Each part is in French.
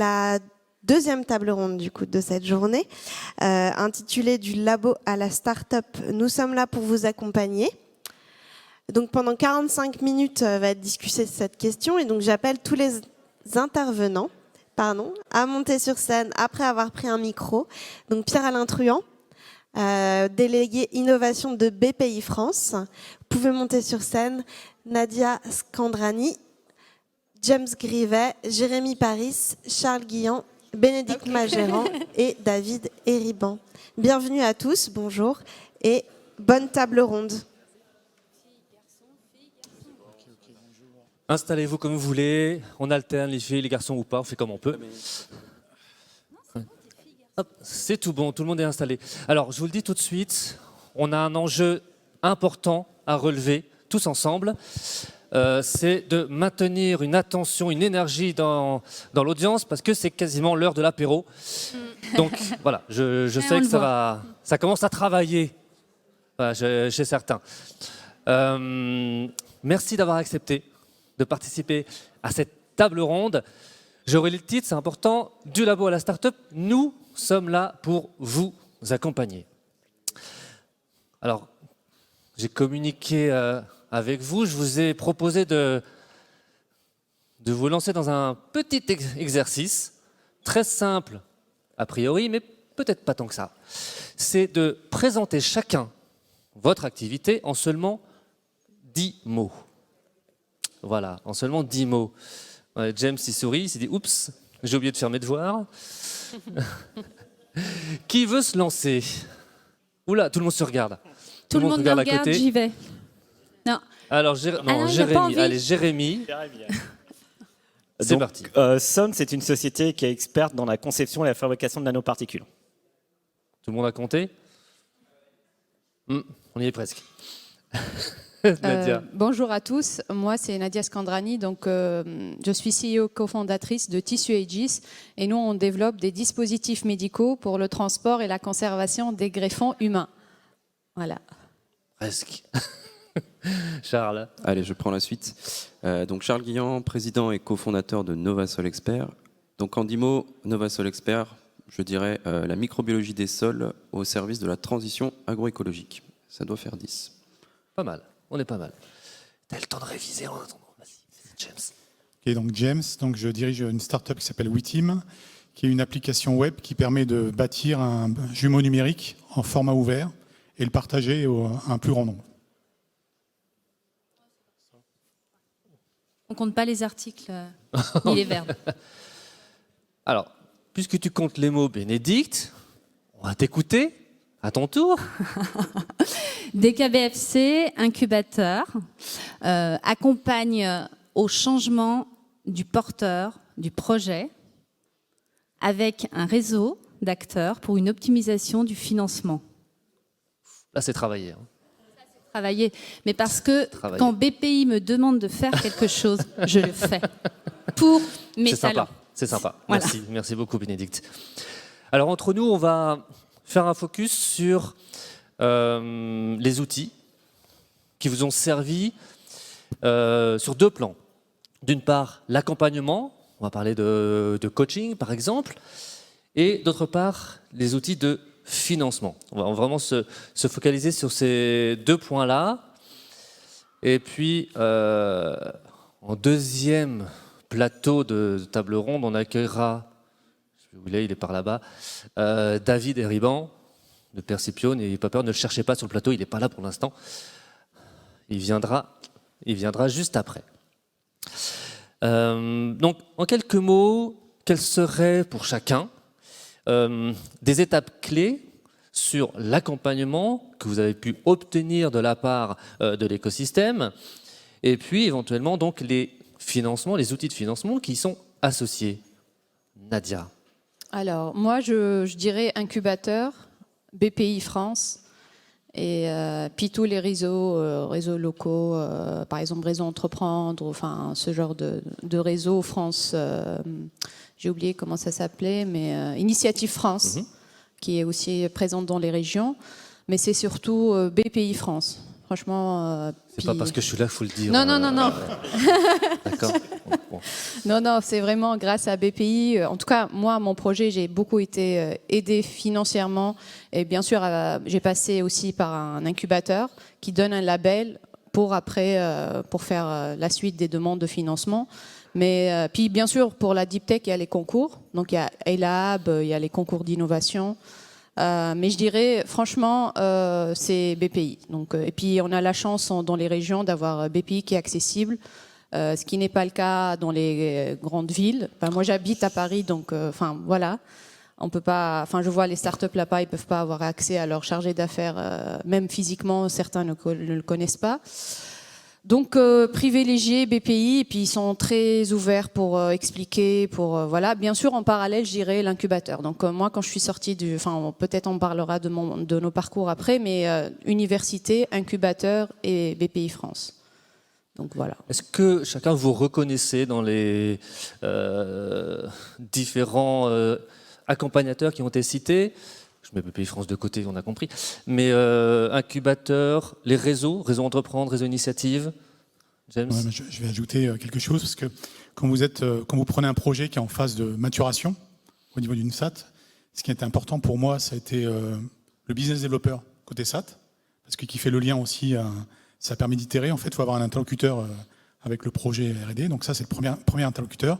la deuxième table ronde du coup de cette journée, intitulée Du labo à la start-up. Nous sommes là pour vous accompagner. Donc pendant 45 minutes va être discutée cette question et donc j'appelle tous les intervenants à monter sur scène après avoir pris un micro. Donc Pierre-Alain Truand, délégué innovation de BPI France. Vous pouvez monter sur scène. Nadia Scandrani, James Grivet, Jérémy Paris, Charles Guillan, Bénédicte Magérand et David Hériban. Bienvenue à tous, bonjour et bonne table ronde. Installez-vous comme vous voulez, on alterne les filles, les garçons ou pas, on fait comme on peut. C'est tout bon, tout le monde est installé. Alors, je vous le dis tout de suite, on a un enjeu important à relever, tous ensemble. C'est de maintenir une attention, une énergie dans l'audience, parce que c'est quasiment l'heure de l'apéro. Donc, voilà, je sais que ça commence à travailler chez certains. Merci d'avoir accepté de participer à cette table ronde. J'aurai le titre, c'est important, du labo à la start-up. Nous sommes là pour vous accompagner. Alors, j'ai communiqué avec vous. Je vous ai proposé de vous lancer dans un petit exercice, très simple a priori, mais peut-être pas tant que ça. C'est de présenter chacun votre activité en seulement 10 mots. Voilà, en seulement 10 mots. James, il sourit, il s'est dit « Oups, j'ai oublié de faire mes devoirs. » Qui veut se lancer? Oula, tout le monde se regarde. Tout le monde me regarde, à côté. J'y vais. Non. Alors, Jérémy. Allez, Jérémy. C'est parti. Somme, c'est une société qui est experte dans la conception et la fabrication de nanoparticules. Tout le monde a compté? On y est presque. Bonjour à tous, moi c'est Nadia Scandrani, donc je suis CEO cofondatrice de Tissu Aegis et nous on développe des dispositifs médicaux pour le transport et la conservation des greffons humains. Voilà. Presque. Charles. Allez, je prends la suite. Donc Charles Guillan, président et cofondateur de Novasol Expert. Donc en 10 mots, Novasol Expert, je dirais la microbiologie des sols au service de la transition agroécologique. Ça doit faire 10. Pas mal. On est pas mal. T'as le temps de réviser en attendant. Vas-y, James. Et donc James, donc je dirige une start-up qui s'appelle WeTeam, qui est une application web qui permet de bâtir un jumeau numérique en format ouvert et le partager à un plus grand nombre. On compte pas les articles ni les verbes. Alors, puisque tu comptes les mots, Bénédicte, on va t'écouter. À ton tour. DKBFC, incubateur, accompagne au changement du porteur, du projet, avec un réseau d'acteurs pour une optimisation du financement. Là, c'est travaillé. Travailler, mais parce que quand BPI me demande de faire quelque chose, je le fais pour mes talents. C'est sympa. Voilà. Merci beaucoup, Bénédicte. Alors, entre nous, on va faire un focus sur les outils qui vous ont servi sur 2 plans. D'une part, l'accompagnement, on va parler de coaching par exemple, et d'autre part, les outils de financement. On va vraiment se focaliser sur ces 2 points-là. Et puis, en deuxième plateau de table ronde, on accueillera, il est par là-bas, David Hériban de Percipio. N'ayez pas peur, ne le cherchez pas sur le plateau, il n'est pas là pour l'instant. Il viendra juste après. Donc, en quelques mots, quelles seraient pour chacun des étapes clés sur l'accompagnement que vous avez pu obtenir de la part de l'écosystème, et puis éventuellement donc les financements, les outils de financement qui y sont associés. Nadia. Alors, moi, je dirais incubateur, BPI France, et puis tous les réseaux locaux, par exemple Réseau Entreprendre, enfin ce genre de réseau France, j'ai oublié comment ça s'appelait, mais Initiative France, qui est aussi présente dans les régions, mais c'est surtout BPI France. franchement. C'est pas puis- parce que je suis là, faut le dire. Non, non, non, non. D'accord. Bon. Non, non, c'est vraiment grâce à BPI. En tout cas, moi, mon projet, j'ai beaucoup été aidé financièrement. Et bien sûr, j'ai passé aussi par un incubateur qui donne un label pour après, pour faire la suite des demandes de financement. Mais puis, bien sûr, pour la Deep Tech, il y a les concours. Donc, il y a ELAB, il y a les concours d'innovation. Mais je dirais, franchement, c'est BPI. Donc, et puis, on a la chance dans les régions d'avoir BPI qui est accessible. Ce qui n'est pas le cas dans les grandes villes. Enfin, moi, j'habite à Paris, donc, voilà. On peut pas. Enfin, je vois les startups là-bas, ils peuvent pas avoir accès à leur chargé d'affaires, même physiquement, certains ne le connaissent pas. Donc, privilégier BPI, et puis ils sont très ouverts pour expliquer, pour voilà. Bien sûr, en parallèle, je dirais l'incubateur. Donc, moi, quand je suis sortie peut-être on parlera de nos parcours après, mais université, incubateur et BPI France. Donc voilà. Est-ce que chacun vous reconnaissez dans les différents accompagnateurs qui ont été cités? Je mets BPI France de côté, on a compris. Mais incubateur, les réseaux entreprendre, réseau initiative, James? Ouais, mais je vais ajouter quelque chose, parce que quand vous prenez un projet qui est en phase de maturation au niveau d'une SAT, ce qui était important pour moi, ça a été le business developer côté SAT, parce que qui fait le lien aussi, ça permet d'itérer. En fait, il faut avoir un interlocuteur avec le projet R&D. Donc ça, c'est le premier interlocuteur.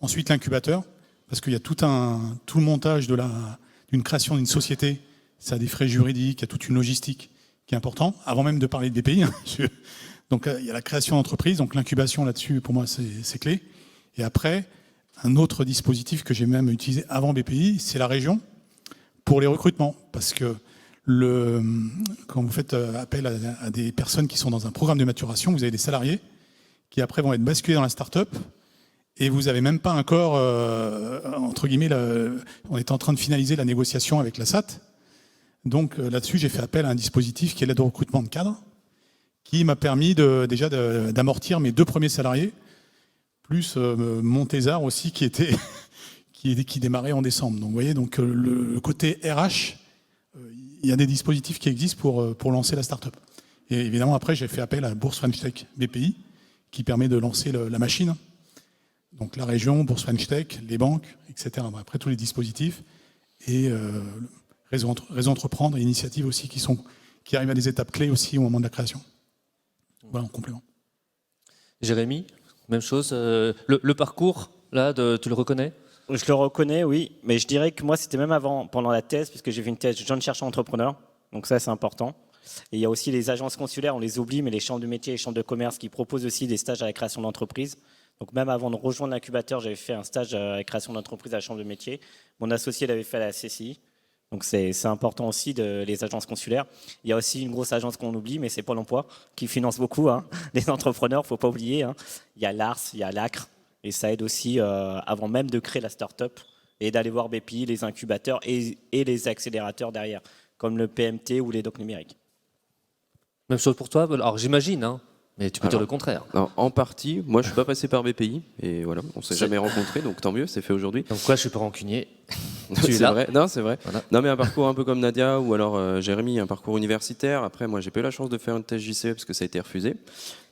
Ensuite, l'incubateur, parce qu'il y a tout le montage d'une création d'une société. Ça a des frais juridiques, il y a toute une logistique qui est important. Avant même de parler de BPI, donc il y a la création d'entreprise, donc l'incubation là-dessus, pour moi, c'est clé. Et après, un autre dispositif que j'ai même utilisé avant BPI, c'est la région pour les recrutements. Parce que quand vous faites appel à des personnes qui sont dans un programme de maturation, vous avez des salariés qui après vont être basculés dans la start-up et vous n'avez même pas encore, entre guillemets, on est en train de finaliser la négociation avec la SAT. Donc là-dessus, j'ai fait appel à un dispositif qui est l'aide au recrutement de cadres, qui m'a permis déjà d'amortir mes 2 premiers salariés, plus mon thésard aussi qui démarrait en décembre. Donc vous voyez, donc, le côté RH, il y a des dispositifs qui existent pour lancer la start-up. Et évidemment, après, j'ai fait appel à Bourse French Tech BPI, qui permet de lancer la machine. Donc la région, Bourse French Tech, les banques, etc. Après, tous les dispositifs. Et réseau entreprendre et initiatives aussi qui arrivent à des étapes clés aussi au moment de la création. Voilà, en complément. Jérémy, même chose. Le parcours, là, tu le reconnais? Je le reconnais, oui, mais je dirais que moi, c'était même avant, pendant la thèse, puisque j'ai fait une thèse jeune chercheur entrepreneur, donc ça, c'est important. Et il y a aussi les agences consulaires, on les oublie, mais les chambres de métiers et les chambres de commerce qui proposent aussi des stages à la création d'entreprise. Donc même avant de rejoindre l'incubateur, j'avais fait un stage à la création d'entreprise à la chambre de métiers. Mon associé l'avait fait à la CCI. Donc c'est important aussi, les agences consulaires. Il y a aussi une grosse agence qu'on oublie, mais c'est Pôle emploi, qui finance beaucoup les entrepreneurs, il ne faut pas oublier. Il y a l'ARS, il y a l'ACRE, et ça aide aussi, avant même de créer la start-up, et d'aller voir BPI, les incubateurs et les accélérateurs derrière, comme le PMT ou les docs numériques. Même chose pour toi? Alors j'imagine, mais tu peux dire le contraire. Alors, en partie, moi je suis pas passé par BPI, et voilà, on s'est jamais rencontrés, donc tant mieux, c'est fait aujourd'hui. Donc quoi, je suis pas rancunier. Tu es C'est là. vrai. Non, c'est vrai. Voilà. Non, mais un parcours un peu comme Nadia ou alors Jérémy, un parcours universitaire. Après, moi, j'ai pas eu la chance de faire une thèse JCE parce que ça a été refusé.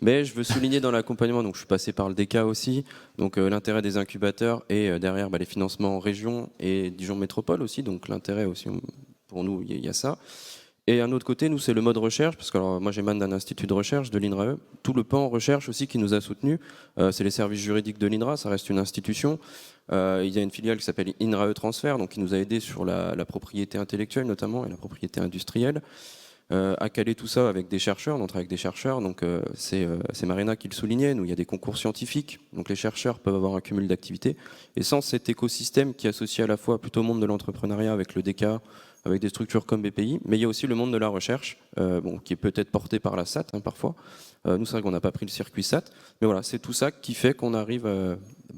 Mais je veux souligner dans l'accompagnement, donc je suis passé par le DK aussi, donc l'intérêt des incubateurs et derrière les financements en région et Dijon Métropole aussi, donc l'intérêt aussi pour nous, il y a ça. Et un autre côté, nous, c'est le mode recherche, parce que alors, moi, j'émane d'un institut de recherche de l'INRAE. Tout le pan recherche aussi qui nous a soutenus, c'est les services juridiques de l'INRA, ça reste une institution. Il y a une filiale qui s'appelle INRAE Transfert, donc qui nous a aidés sur la propriété intellectuelle notamment et la propriété industrielle. À caler tout ça avec des chercheurs, on travaille avec des chercheurs, donc c'est Marina qui le soulignait, nous il y a des concours scientifiques, donc les chercheurs peuvent avoir un cumul d'activités, et sans cet écosystème qui associe à la fois plutôt au monde de l'entrepreneuriat avec le DK, avec des structures comme BPI, mais il y a aussi le monde de la recherche, qui est peut-être porté par la SAT parfois. Nous c'est vrai qu'on n'a pas pris le circuit SAT, mais voilà, c'est tout ça qui fait qu'on arrive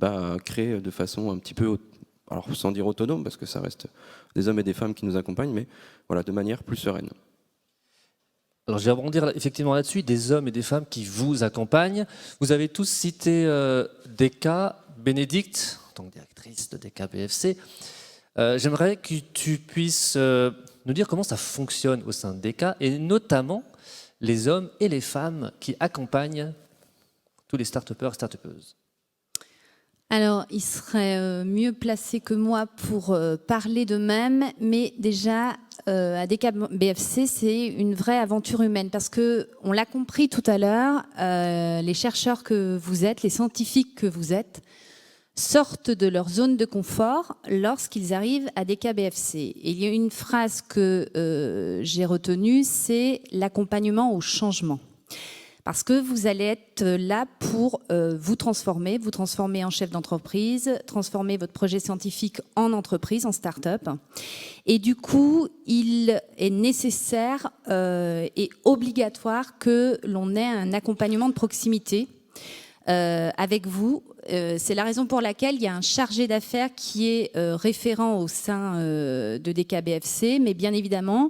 à créer de façon un petit peu, alors sans dire autonome, parce que ça reste des hommes et des femmes qui nous accompagnent, mais voilà, de manière plus sereine. Alors je vais rebondir effectivement là-dessus, des hommes et des femmes qui vous accompagnent. Vous avez tous cité DK, Bénédicte, en tant que directrice de DK BFC. J'aimerais que tu puisses nous dire comment ça fonctionne au sein de DK et notamment les hommes et les femmes qui accompagnent tous les start-upers et start-upeuses? Alors, ils seraient mieux placés que moi pour parler d'eux-mêmes, mais déjà, ADK BFC, c'est une vraie aventure humaine, parce que on l'a compris tout à l'heure, les chercheurs que vous êtes, les scientifiques que vous êtes, sortent de leur zone de confort lorsqu'ils arrivent à ADK BFC. Et il y a une phrase que j'ai retenue, c'est l'accompagnement au changement. Parce que vous allez être là pour vous transformer en chef d'entreprise, transformer votre projet scientifique en entreprise, en start-up. Et du coup, il est nécessaire et obligatoire que l'on ait un accompagnement de proximité avec vous. C'est la raison pour laquelle il y a un chargé d'affaires qui est référent au sein de DKBFC, mais bien évidemment,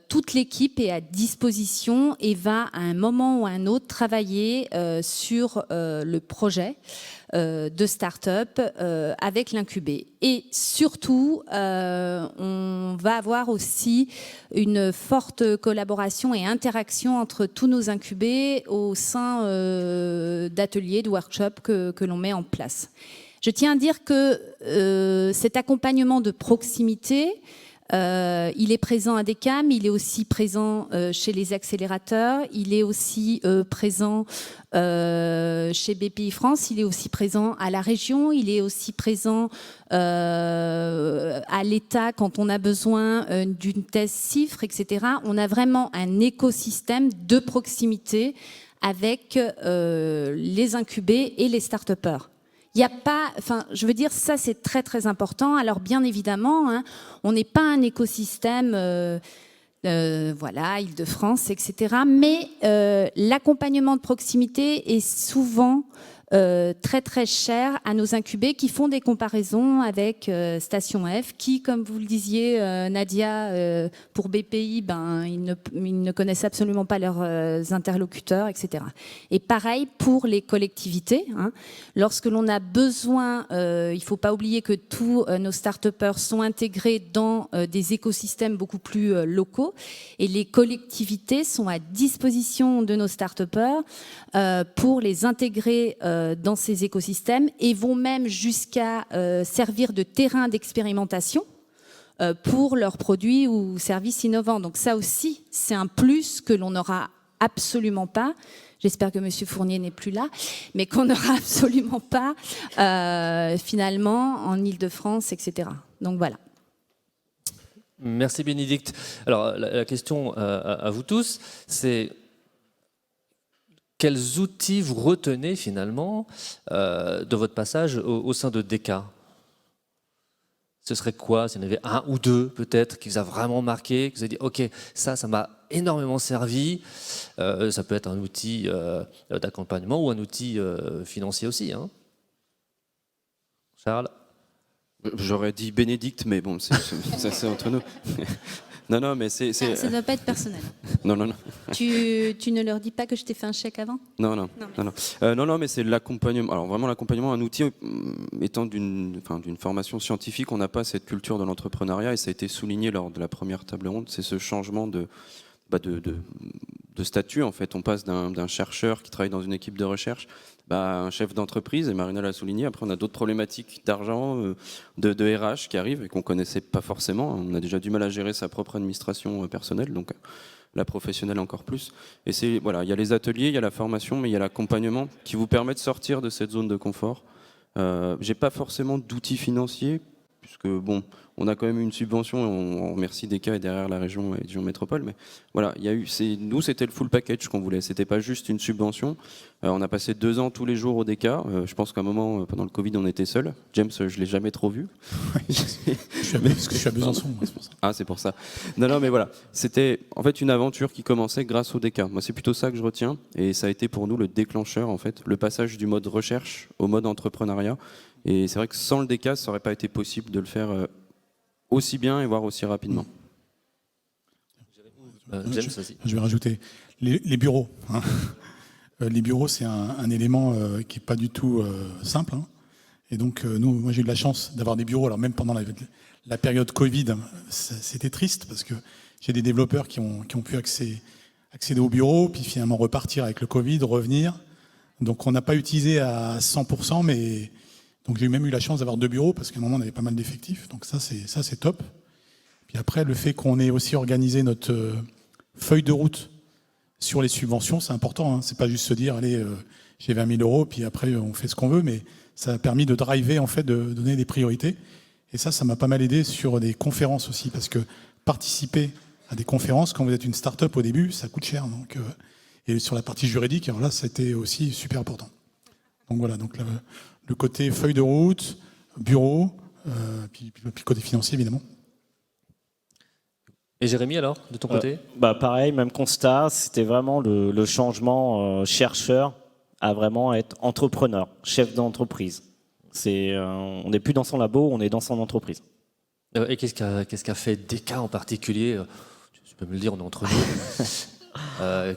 toute l'équipe est à disposition et va à un moment ou à un autre travailler sur le projet de start-up avec l'incubé. Et surtout, on va avoir aussi une forte collaboration et interaction entre tous nos incubés au sein d'ateliers, de workshops que l'on met en place. Je tiens à dire que cet accompagnement de proximité, il est présent à DECAM, il est aussi présent chez les accélérateurs, il est aussi présent chez BPI France, il est aussi présent à la région, il est aussi présent à l'État quand on a besoin d'une thèse CIFRE, etc. On a vraiment un écosystème de proximité avec les incubés et les start-upers. Il n'y a pas, enfin, je veux dire, ça c'est très très important. Alors bien évidemment, hein, on n'est pas un écosystème, voilà, Île-de-France, etc. Mais l'accompagnement de proximité est souvent très très cher à nos incubés qui font des comparaisons avec Station F, qui, comme vous le disiez, Nadia, pour BPI, ben ils ne connaissent absolument pas leurs interlocuteurs, etc. Et pareil pour les collectivités. Hein. Lorsque l'on a besoin, il ne faut pas oublier que tous nos start-upers sont intégrés dans des écosystèmes beaucoup plus locaux, et les collectivités sont à disposition de nos start-upers pour les intégrer dans ces écosystèmes et vont même jusqu'à servir de terrain d'expérimentation pour leurs produits ou services innovants. Donc ça aussi, c'est un plus que l'on n'aura absolument pas. J'espère que M. Fournier n'est plus là, mais qu'on n'aura absolument pas finalement en Île-de-France, etc. Donc voilà. Merci Bénédicte. Alors la question à vous tous, c'est quels outils vous retenez finalement de votre passage au sein de DK? Ce serait quoi? S'il y en avait un ou deux peut-être qui vous a vraiment marqué, qui vous a dit ok, ça m'a énormément servi. Ça peut être un outil d'accompagnement ou un outil financier aussi. Hein. Charles? J'aurais dit Bénédicte, mais bon, ça c'est entre nous. Non, mais c'est... Ça ne doit pas être personnel. Non. Tu ne leur dis pas que je t'ai fait un chèque avant? Non, mais c'est l'accompagnement. Alors vraiment l'accompagnement, un outil étant d'une formation scientifique, on n'a pas cette culture de l'entrepreneuriat et ça a été souligné lors de la première table ronde. C'est ce changement de statut en fait. On passe d'un chercheur qui travaille dans une équipe de recherche à un chef d'entreprise, et Marina l'a souligné. Après, on a d'autres problématiques d'argent, de RH qui arrivent et qu'on connaissait pas forcément. On a déjà du mal à gérer sa propre administration personnelle, donc la professionnelle encore plus. Et c'est voilà, il y a les ateliers, il y a la formation, mais il y a l'accompagnement qui vous permet de sortir de cette zone de confort. J'ai pas forcément d'outils financiers puisque bon, on a quand même une subvention, et on remercie DK et derrière la région et Dijon Métropole, mais voilà, il y a eu, nous c'était le full package qu'on voulait, c'était pas juste une subvention. On a passé 2 ans tous les jours au DK, je pense qu'à un moment, pendant le Covid, on était seul. James, je l'ai jamais trop vu. Parce que je suis à Besançon, c'est pour ça. Ah, c'est pour ça. Non, mais voilà, c'était en fait une aventure qui commençait grâce au DK. Moi, c'est plutôt ça que je retiens, et ça a été pour nous le déclencheur, en fait, le passage du mode recherche au mode entrepreneuriat. Et c'est vrai que sans le DK, ça n'aurait pas été possible de le faire aussi bien et voire aussi rapidement. James, aussi. Je vais rajouter les bureaux. Hein. Les bureaux, c'est un élément qui n'est pas du tout simple. Hein. Et donc, moi, j'ai eu de la chance d'avoir des bureaux. Alors, même pendant la période Covid, c'était triste parce que j'ai des développeurs qui ont pu accéder au bureau, puis finalement repartir avec le Covid, revenir. Donc on n'a pas utilisé à 100%, mais donc j'ai même eu la chance d'avoir 2 bureaux parce qu'à un moment on avait pas mal d'effectifs. Donc ça c'est top. Puis après le fait qu'on ait aussi organisé notre feuille de route sur les subventions, c'est important. Hein. C'est pas juste se dire allez j'ai 20 000 euros puis après on fait ce qu'on veut, mais ça a permis de driver en fait, de donner des priorités. Et ça m'a pas mal aidé sur des conférences aussi parce que participer à des conférences quand vous êtes une start-up au début, ça coûte cher. Donc et sur la partie juridique, alors là, c'était aussi super important. Donc voilà, donc le côté feuille de route, bureau, puis le côté financier, évidemment. Et Jérémy, alors, de ton côté? Pareil, même constat, c'était vraiment le changement chercheur à vraiment être entrepreneur, chef d'entreprise. On n'est plus dans son labo, on est dans son entreprise. Et qu'est-ce qu'a fait Deka en particulier? Tu peux me le dire, on est entre nous.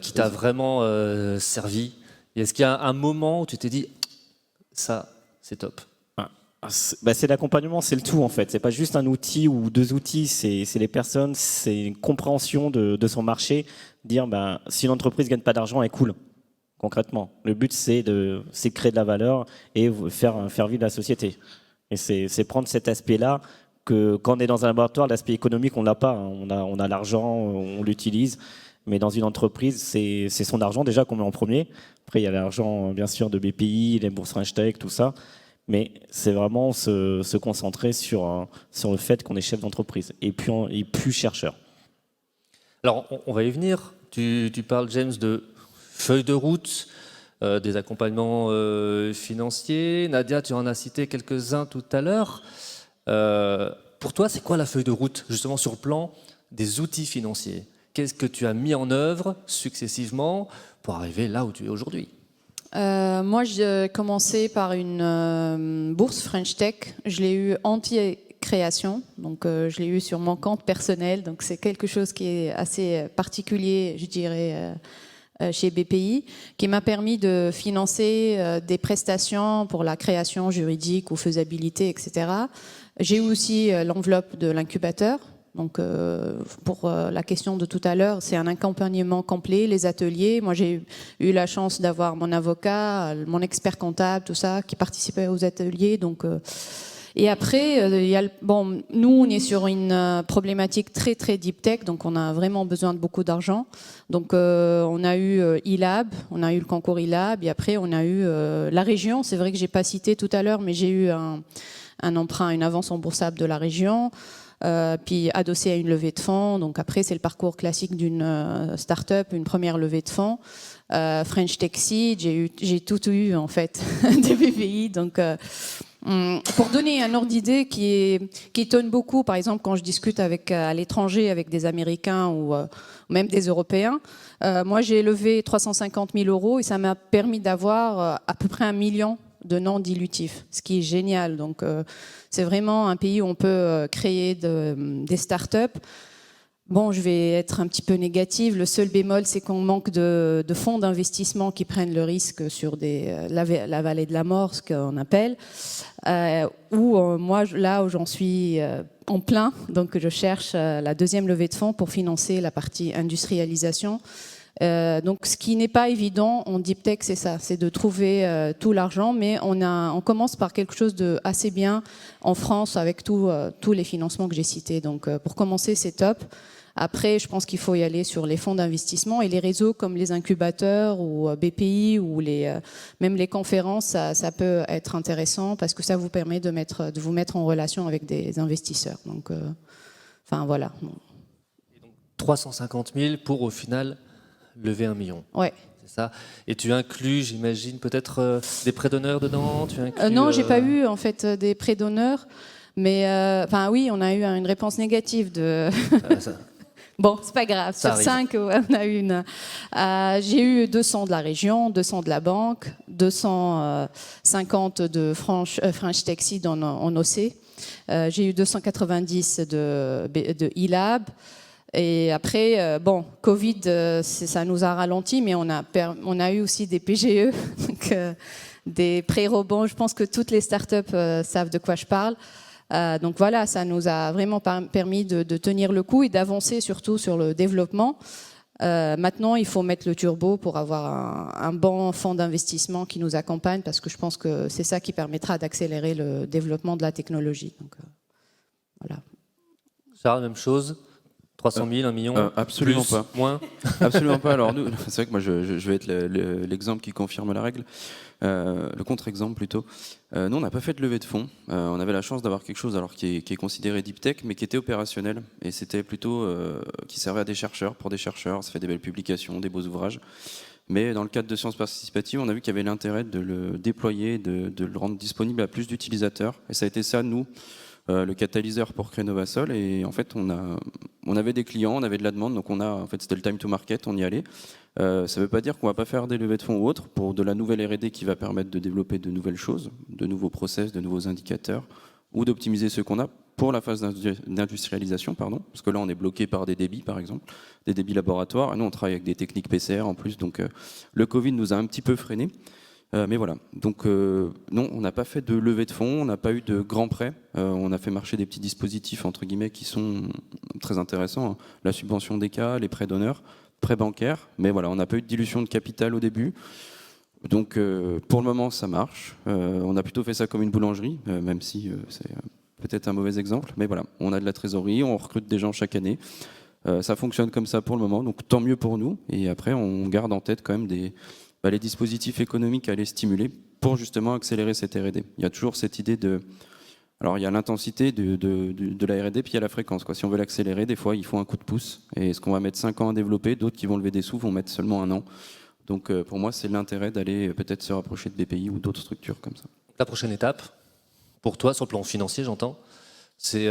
Qui t'a vraiment servi? Et est-ce qu'il y a un moment où tu t'es dit ça, c'est top? C'est l'accompagnement, c'est le tout en fait. C'est pas juste un outil ou 2 outils, c'est les personnes, c'est une compréhension de son marché. Dire si une entreprise gagne pas d'argent, elle coule. Concrètement, le but c'est de créer de la valeur et faire vivre la société. Et c'est prendre cet aspect-là que quand on est dans un laboratoire, l'aspect économique on l'a pas. Hein. On a l'argent, on l'utilise. Mais dans une entreprise, c'est son argent déjà qu'on met en premier. Après, il y a l'argent, bien sûr, de BPI, les bourses French Tech, tout ça. Mais c'est vraiment se concentrer sur le fait qu'on est chef d'entreprise et plus chercheur. Alors, on va y venir. Tu parles, James, de feuille de route, des accompagnements financiers. Nadia, tu en as cité quelques-uns tout à l'heure. Pour toi, c'est quoi la feuille de route, justement, sur le plan des outils financiers? Qu'est-ce que tu as mis en œuvre successivement pour arriver là où tu es aujourd'hui? Moi, j'ai commencé par une bourse French Tech. Je l'ai eu anti-création, donc je l'ai eu sur mon compte personnel. Donc c'est quelque chose qui est assez particulier, je dirais, chez BPI, qui m'a permis de financer des prestations pour la création juridique ou faisabilité, etc. J'ai eu aussi l'enveloppe de l'incubateur. Donc, pour la question de tout à l'heure, c'est un accompagnement complet, les ateliers. Moi, j'ai eu la chance d'avoir mon avocat, mon expert comptable, tout ça, qui participait aux ateliers. Donc, et après, nous, on est sur une problématique très, très deep tech, donc on a vraiment besoin de beaucoup d'argent. Donc, on a eu e-Lab, on a eu le concours e-Lab, et après, on a eu la région. C'est vrai que j'ai pas cité tout à l'heure, mais j'ai eu un emprunt, une avance remboursable de la région. Puis adossé à une levée de fonds. Donc après, c'est le parcours classique d'une start-up, une première levée de fonds. French Tech Seed, j'ai tout eu en fait des BPI. Donc pour donner un ordre d'idée qui étonne beaucoup, par exemple quand je discute à l'étranger avec des Américains ou même des Européens, moi j'ai levé 350 000 euros et ça m'a permis d'avoir à peu près 1 million de non dilutifs, ce qui est génial. Donc, c'est vraiment un pays où on peut créer des startups. Bon, je vais être un petit peu négative. Le seul bémol, c'est qu'on manque de fonds d'investissement qui prennent le risque sur la vallée de la mort, ce qu'on appelle. Moi, là où j'en suis en plein, donc je cherche la deuxième levée de fonds pour financer la partie industrialisation. Donc, ce qui n'est pas évident en deep tech, c'est ça, c'est de trouver tout l'argent, mais on commence par quelque chose de assez bien en France avec tous les financements que j'ai cités. Donc, pour commencer, c'est top. Après, je pense qu'il faut y aller sur les fonds d'investissement et les réseaux comme les incubateurs ou BPI ou même les conférences, ça peut être intéressant parce que ça vous permet de vous mettre en relation avec des investisseurs. Donc, voilà. Et donc, 350 000 pour au final lever 1 million. Ouais. C'est ça. Et tu inclus, j'imagine, peut-être des prêts d'honneur dedans? Non, j'ai pas eu en fait des prêts d'honneur, mais oui, on a eu une réponse négative de. Bon, c'est pas grave. Ça Sur arrive. 5, on a eu j'ai eu 200 de la région, 200 de la banque, 250 de French Tech Seed en OC. J'ai eu 290 de e-Lab. Et après, Covid, ça nous a ralenti, mais on a eu aussi des PGE, donc, des pré-rebonds. Je pense que toutes les startups savent de quoi je parle. Donc voilà, ça nous a vraiment permis de tenir le coup et d'avancer surtout sur le développement. Maintenant, il faut mettre le turbo pour avoir un bon fonds d'investissement qui nous accompagne, parce que je pense que c'est ça qui permettra d'accélérer le développement de la technologie. Donc, voilà. Charles, même chose. 300 000, 1 million. Absolument plus, pas. Moins. Absolument pas. Alors nous, c'est vrai que moi je vais être l'exemple qui confirme la règle, le contre-exemple plutôt. Nous, on n'a pas fait de levée de fonds. On avait la chance d'avoir quelque chose alors qui est considéré deep tech, mais qui était opérationnel, et c'était plutôt qui servait à des chercheurs, pour des chercheurs. Ça fait des belles publications, des beaux ouvrages. Mais dans le cadre de sciences participatives, on a vu qu'il y avait l'intérêt de le déployer, de le rendre disponible à plus d'utilisateurs. Et ça a été ça, nous, le catalyseur pour créer Novasol. Et en fait, on avait des clients, on avait de la demande, donc en fait, c'était le time to market, on y allait. Ça ne veut pas dire qu'on ne va pas faire des levées de fonds ou autres pour de la nouvelle R&D qui va permettre de développer de nouvelles choses, de nouveaux process, de nouveaux indicateurs, ou d'optimiser ceux qu'on a pour la phase d'industrialisation, parce que là, on est bloqué par des débits, par exemple, des débits laboratoires. Et nous, on travaille avec des techniques PCR en plus, donc le Covid nous a un petit peu freinés. Mais voilà, donc non, on n'a pas fait de levée de fonds, on n'a pas eu de grands prêts, on a fait marcher des petits dispositifs entre guillemets qui sont très intéressants, hein. La subvention des cas, les prêts d'honneur, prêts bancaires, mais voilà, on n'a pas eu de dilution de capital au début, donc pour le moment ça marche. On a plutôt fait ça comme une boulangerie, même si c'est peut-être un mauvais exemple, mais voilà, on a de la trésorerie, on recrute des gens chaque année, ça fonctionne comme ça pour le moment, donc tant mieux pour nous, et après on garde en tête quand même les dispositifs économiques à les stimuler pour justement accélérer cette R&D. Il y a toujours cette idée de... Alors il y a l'intensité de la R&D, puis il y a la fréquence, quoi. Si on veut l'accélérer, des fois il faut un coup de pouce. Et ce qu'on va mettre 5 ans à développer, d'autres qui vont lever des sous vont mettre seulement 1 an. Donc pour moi, c'est l'intérêt d'aller peut-être se rapprocher de BPI ou d'autres structures comme ça. La prochaine étape, pour toi, sur le plan financier, j'entends, c'est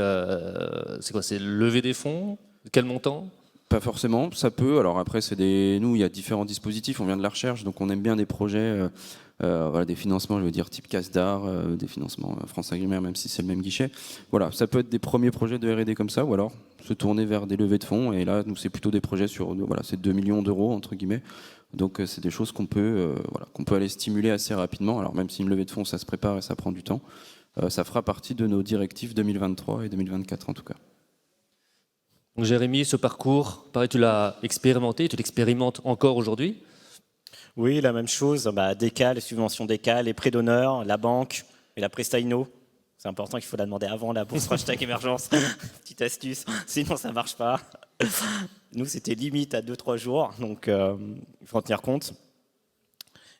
quoi? C'est lever des fonds? Quel montant? Pas forcément, ça peut. Alors après, nous, il y a différents dispositifs. On vient de la recherche, donc on aime bien des projets, voilà, des financements, je veux dire type CASDAR, des financements France Agrimaire, même si c'est le même guichet. Voilà, ça peut être des premiers projets de R&D comme ça, ou alors se tourner vers des levées de fonds. Et là, nous, c'est plutôt des projets sur, voilà, c'est 2 millions d'euros entre guillemets. Donc c'est des choses qu'on peut aller stimuler assez rapidement. Alors même si une levée de fonds, ça se prépare et ça prend du temps, ça fera partie de nos directives 2023 et 2024 en tout cas. Donc Jérémy, ce parcours, pareil, tu l'as expérimenté, tu l'expérimentes encore aujourd'hui? Oui, la même chose. DECA, les subventions DECA, les prêts d'honneur, la banque et la Presta-Inno. C'est important qu'il faut la demander avant la bourse hashtag émergence. Petite astuce, sinon ça ne marche pas. Nous, c'était limite à 2-3 jours, donc il faut en tenir compte.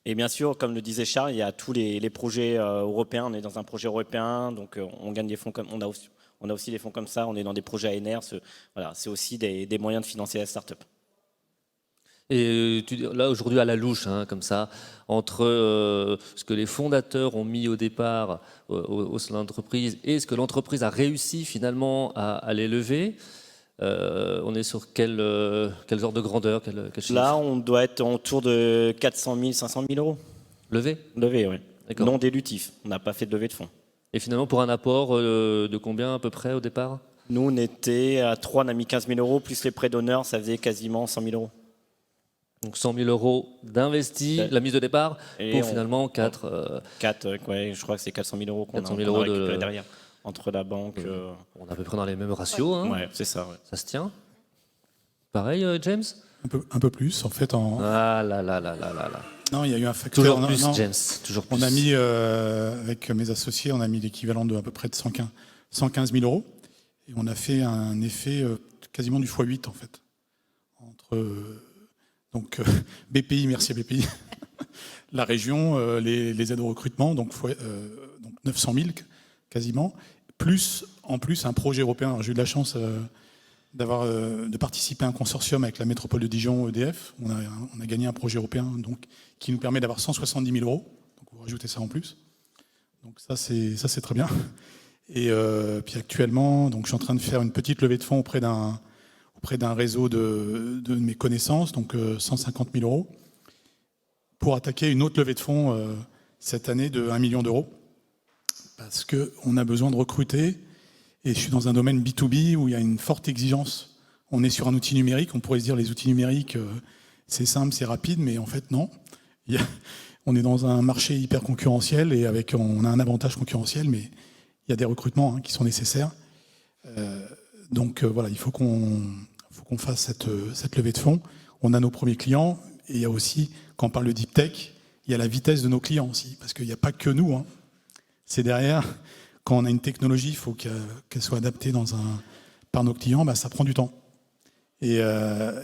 Et bien sûr, comme le disait Charles, il y a tous les projets européens. On est dans un projet européen, donc on gagne des fonds comme on a aussi des fonds comme ça, on est dans des projets ANR, voilà, c'est aussi des moyens de financer la start-up. Et là, aujourd'hui, à la louche, hein, comme ça, entre ce que les fondateurs ont mis au départ au sein de l'entreprise et ce que l'entreprise a réussi finalement à les lever, on est sur quel genre de grandeur, quel chiffre? Là, on doit être autour de 400 000, 500 000 euros. Levé? Levé, oui. D'accord. Non dilutif, on n'a pas fait de levée de fonds. Et finalement, pour un apport de combien à peu près au départ? Nous, on était à 3, on a mis 15 000 euros, plus les prêts d'honneur, ça faisait quasiment 100 000 euros. Donc 100 000 euros d'investi, la mise de départ, et pour finalement 4... 4, ouais, je crois que c'est 400 000 euros qu'on a récupéré derrière, entre la banque... On est à peu près dans les mêmes ratios. Hein. Ouais, c'est ça. Ouais. Ça se tient. Pareil, James? Un peu plus, en fait. Ah là là là là là là. Non, il y a eu un facteur. Toujours plus, James. Toujours plus. On a mis, avec mes associés, on a mis l'équivalent de à peu près de 115 000 euros. Et on a fait un effet quasiment du x8, en fait. Entre donc BPI, merci à BPI, la région, les aides au recrutement, donc 900 000 quasiment, plus en plus un projet européen. Alors, j'ai eu de la chance de participer à un consortium avec la métropole de Dijon, EDF. On a gagné un projet européen donc, qui nous permet d'avoir 170 000 euros. Donc vous rajoutez ça en plus. Donc ça c'est très bien. Et puis actuellement, donc, je suis en train de faire une petite levée de fonds auprès d'un réseau de mes connaissances, donc 150 000 euros, pour attaquer une autre levée de fonds cette année de 1 million d'euros. Parce qu'on a besoin de recruter. Et je suis dans un domaine B2B où il y a une forte exigence. On est sur un outil numérique, on pourrait se dire les outils numériques, c'est simple, c'est rapide, mais en fait non. On est dans un marché hyper concurrentiel et on a un avantage concurrentiel, mais il y a des recrutements qui sont nécessaires. Donc voilà, il faut qu'on fasse cette levée de fonds. on a nos premiers clients, et il y a aussi, quand on parle de deep tech, il y a la vitesse de nos clients aussi, parce qu'il n'y a pas que nous. C'est derrière, quand on a une technologie, il faut qu'elle soit adaptée par nos clients, ça prend du temps. Et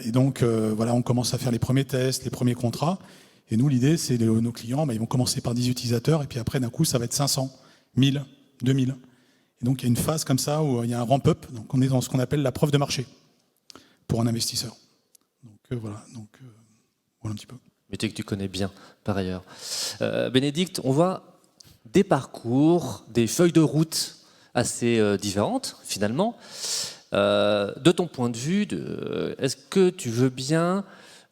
donc, voilà, on commence à faire les premiers tests, les premiers contrats. Et nous, l'idée, c'est que nos clients, ils vont commencer par 10 utilisateurs, et puis après, d'un coup, ça va être 500, 1000, 2000. Et donc, il y a une phase comme ça où il y a un ramp-up. Donc, on est dans ce qu'on appelle la preuve de marché pour un investisseur. Donc, voilà un petit peu. Métier que tu connais bien, par ailleurs. Bénédicte, on voit des parcours, des feuilles de route assez différentes, finalement. De ton point de vue, est-ce que tu veux bien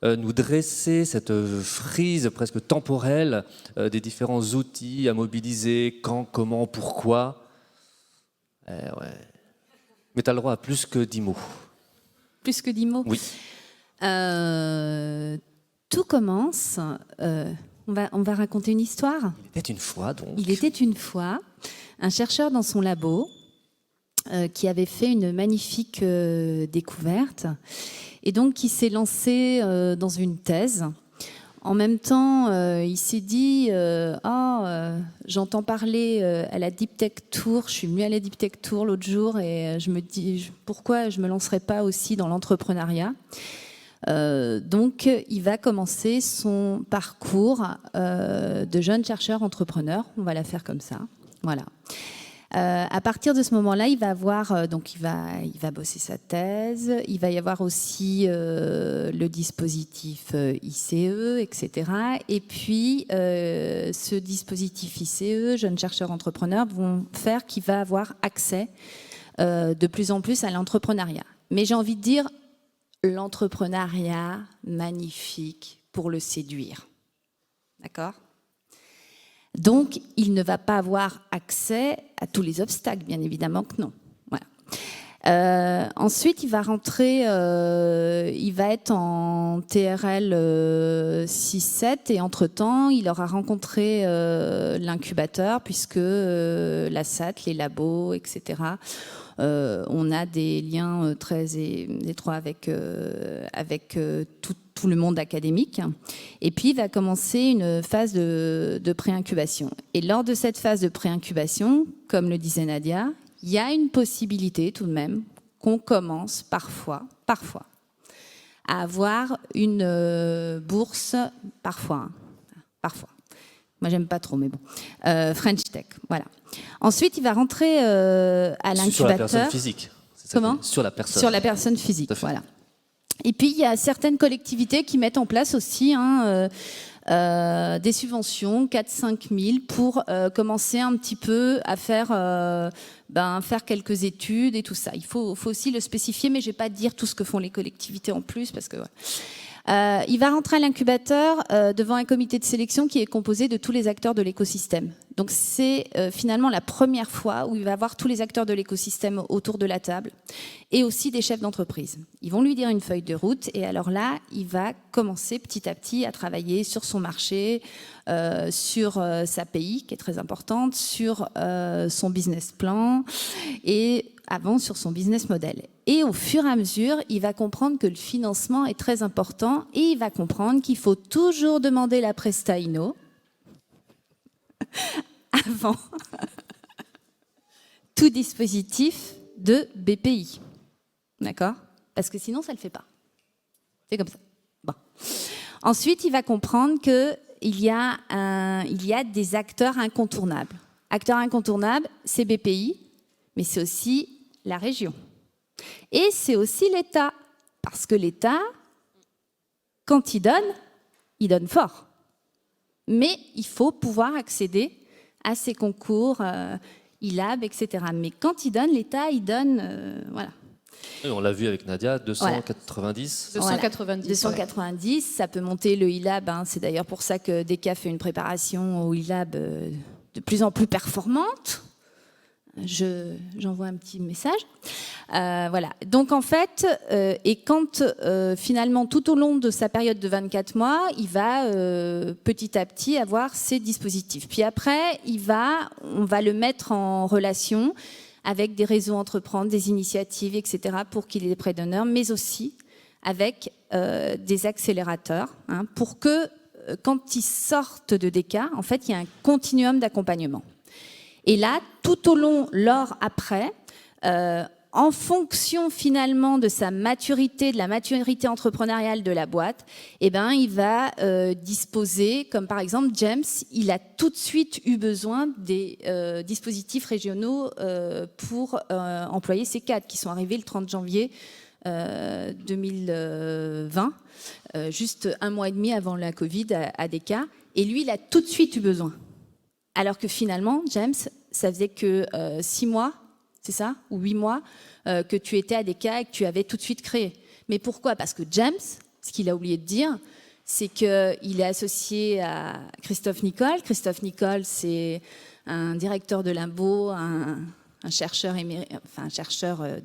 nous dresser cette frise presque temporelle des différents outils à mobiliser, quand, comment, pourquoi? Ouais. Mais tu as le droit à plus que 10 mots. Plus que 10 mots? Oui. Tout commence, on va raconter une histoire. Il était une fois, donc. Il était une fois un chercheur dans son labo qui avait fait une magnifique découverte et donc qui s'est lancé dans une thèse. En même temps, il s'est dit j'entends parler à la Deep Tech Tour, je suis venue à la Deep Tech Tour l'autre jour et je me dis pourquoi je ne me lancerais pas aussi dans l'entrepreneuriat. Donc, il va commencer son parcours de jeune chercheur entrepreneur. On va la faire comme ça. Voilà. À partir de ce moment-là, il va avoir donc il va bosser sa thèse. Il va y avoir aussi le dispositif ICE, etc. Et puis, ce dispositif ICE, jeune chercheur entrepreneur, vont faire qu'il va avoir accès de plus en plus à l'entrepreneuriat. Mais j'ai envie de dire l'entrepreneuriat magnifique pour le séduire. D'accord ? Donc, il ne va pas avoir accès à tous les obstacles, bien évidemment que non. Voilà. Ensuite, il va rentrer, il va être en TRL 6-7 et entre-temps, il aura rencontré l'incubateur puisque la SAT, les labos, etc., on a des liens très étroits avec tout le monde académique. Et puis, il va commencer une phase de pré-incubation. Et lors de cette phase de pré-incubation, comme le disait Nadia, il y a une possibilité tout de même qu'on commence parfois, à avoir une bourse, parfois. Moi, j'aime pas trop, mais bon. French Tech, voilà. Ensuite, il va rentrer à l'incubateur. Sur la personne physique. Comment ? Sur la personne. Sur la personne physique, voilà. Et puis, il y a certaines collectivités qui mettent en place aussi des subventions, 4-5 000, pour commencer un petit peu à faire quelques études et tout ça. Il faut aussi le spécifier, mais je ne vais pas dire tout ce que font les collectivités en plus, parce que... Ouais. Il va rentrer à l'incubateur devant un comité de sélection qui est composé de tous les acteurs de l'écosystème. Donc c'est finalement la première fois où il va avoir tous les acteurs de l'écosystème autour de la table et aussi des chefs d'entreprise. Ils vont lui dire une feuille de route et alors là, il va commencer petit à petit à travailler sur son marché, sur sa pays qui est très importante, sur son business plan et avant sur son business model. Et au fur et à mesure, il va comprendre que le financement est très important et il va comprendre qu'il faut toujours demander la Presta Inno avant tout dispositif de BPI. D'accord ? Parce que sinon, ça ne le fait pas. C'est comme ça. Bon. Ensuite, il va comprendre qu'il y a des acteurs incontournables. Acteurs incontournables, c'est BPI, mais c'est aussi la région. Et c'est aussi l'État. Parce que l'État, quand il donne fort. Mais il faut pouvoir accéder à ces concours, ILAB, etc. Mais quand il donne, l'État, il donne... voilà. Et on l'a vu avec Nadia, 290. Voilà. 290. 290, ouais. Ça peut monter le ILAB. C'est d'ailleurs pour ça que DECA fait une préparation au ILAB de plus en plus performante. J'envoie un petit message. Voilà. Donc en fait, et quand finalement tout au long de sa période de 24 mois, il va petit à petit avoir ses dispositifs. Puis après, on va le mettre en relation avec des réseaux entreprendre, des initiatives, etc. pour qu'il ait des prêts d'honneur, mais aussi avec des accélérateurs pour que quand ils sortent de DK, en fait, il y a un continuum d'accompagnement. Et là, tout au long, lors, après, en fonction finalement de sa maturité, de la maturité entrepreneuriale de la boîte, eh ben, il va disposer, comme par exemple James, il a tout de suite eu besoin des dispositifs régionaux pour employer ces cadres qui sont arrivés le 30 janvier 2020, juste un mois et demi avant la Covid à DK. Et lui, il a tout de suite eu besoin. Alors que finalement, James, ça faisait que 6 mois, c'est ça, ou 8 mois, que tu étais à DK et que tu avais tout de suite créé. Mais pourquoi ? Parce que James, ce qu'il a oublié de dire, c'est qu'il est associé à Christophe Nicole. Christophe Nicole, c'est un directeur de labo, un chercheur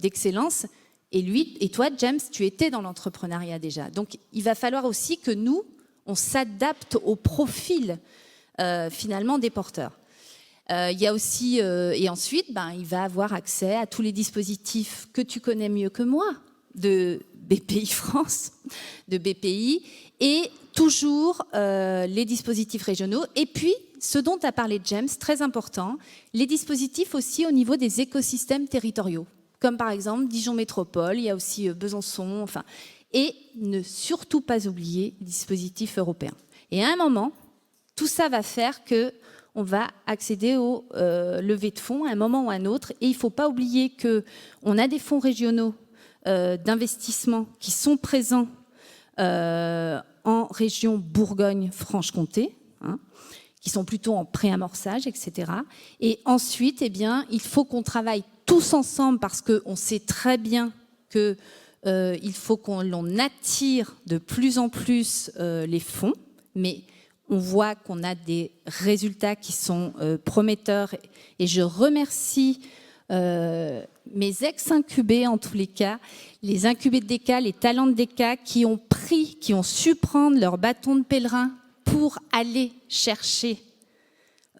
d'excellence. Et lui, et toi, James, tu étais dans l'entrepreneuriat déjà. Donc, il va falloir aussi que nous, on s'adapte au profil finalement des porteurs. Il y a aussi, et ensuite, il va avoir accès à tous les dispositifs que tu connais mieux que moi, de BPI France, de BPI, et toujours les dispositifs régionaux. Et puis, ce dont a parlé James, très important, les dispositifs aussi au niveau des écosystèmes territoriaux, comme par exemple Dijon Métropole, il y a aussi Besançon, enfin, et ne surtout pas oublier les dispositifs européens. Et à un moment, tout ça va faire que on va accéder aux levées de fonds à un moment ou à un autre. Et il ne faut pas oublier qu'on a des fonds régionaux d'investissement qui sont présents en région Bourgogne-Franche-Comté, qui sont plutôt en préamorçage, etc. Et ensuite, eh bien, il faut qu'on travaille tous ensemble parce qu'on sait très bien qu'il faut qu'on attire de plus en plus les fonds, mais on voit qu'on a des résultats qui sont prometteurs et je remercie mes ex-incubés en tous les cas, les incubés de DK, les talents de DK qui ont su prendre leur bâton de pèlerin pour aller chercher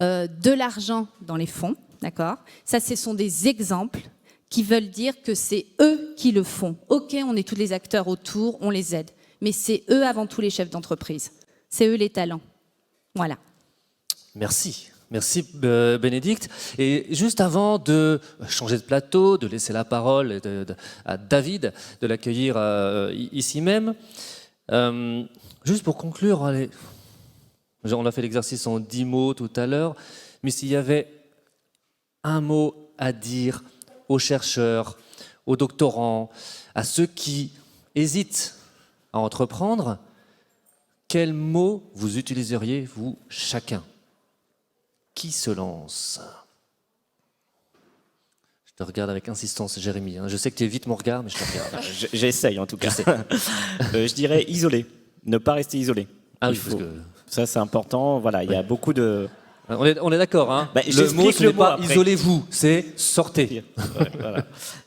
de l'argent dans les fonds, d'accord ? Ça, ce sont des exemples qui veulent dire que c'est eux qui le font. Ok, on est tous les acteurs autour, on les aide, mais c'est eux avant tout les chefs d'entreprise. C'est eux les talents. Voilà. Merci. Merci Bénédicte. Et juste avant de changer de plateau, de laisser la parole à David, de l'accueillir ici même, juste pour conclure, allez, on a fait l'exercice en 10 mots tout à l'heure, mais s'il y avait un mot à dire aux chercheurs, aux doctorants, à ceux qui hésitent à entreprendre, quel mot vous utiliseriez, vous, chacun ? Qui se lance ? Je te regarde avec insistance, Jérémy. Je sais que tu évites mon regard, mais je te regarde. J'essaye, en tout cas. Je dirais isolé. Ne pas rester isolé. Ah oui, parce que... Ça, c'est important. Voilà, il y a beaucoup de... On est d'accord, hein. Le mot, ce n'est pas isolez-vous, c'est sortez. Ouais, voilà.